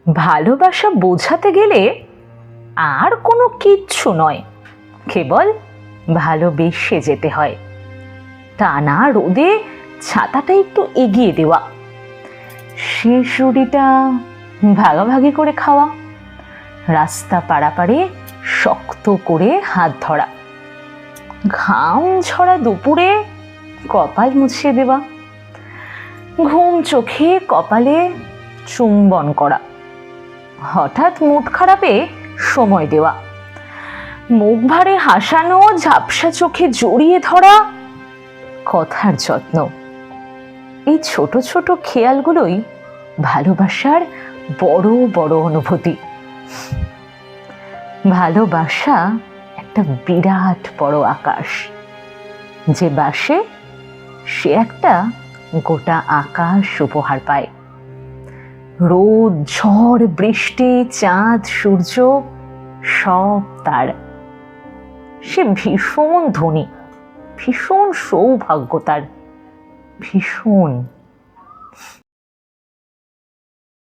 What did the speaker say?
ভালোবাসা বোঝাতে গেলে আর কোনো কিচ্ছু নয়, কেবল ভালোবেসে যেতে হয়। টানা রোদে ছাতাটা একটু এগিয়ে দেওয়া, শেষ রুটিটা ভাগাভাগি করে খাওয়া, রাস্তা পারাপারে শক্ত করে হাত ধরা, ঘাম ঝরা দুপুরে কপাল মুছিয়ে দেওয়া, ঘুম চোখে কপালে চুম্বন করা, হঠাৎ মুড খারাপে সময় দেওয়া, মুখ ভারে হাসানো, ঝাপসা চোখে জড়িয়ে ধরা, কথার যত্ন। এই ছোট ছোট খেয়ালগুলোই ভালোবাসার বড় বড় অনুভূতি। ভালোবাসা একটা বিরাট বড় আকাশ, যে বাসে সে একটা গোটা আকাশ উপহার পায়। রোদ, ঝড়, বৃষ্টি, চাঁদ, সূর্য সব তার। সে ভীষণ ধনী, ভীষণ সৌভাগ্য তার, ভীষণ।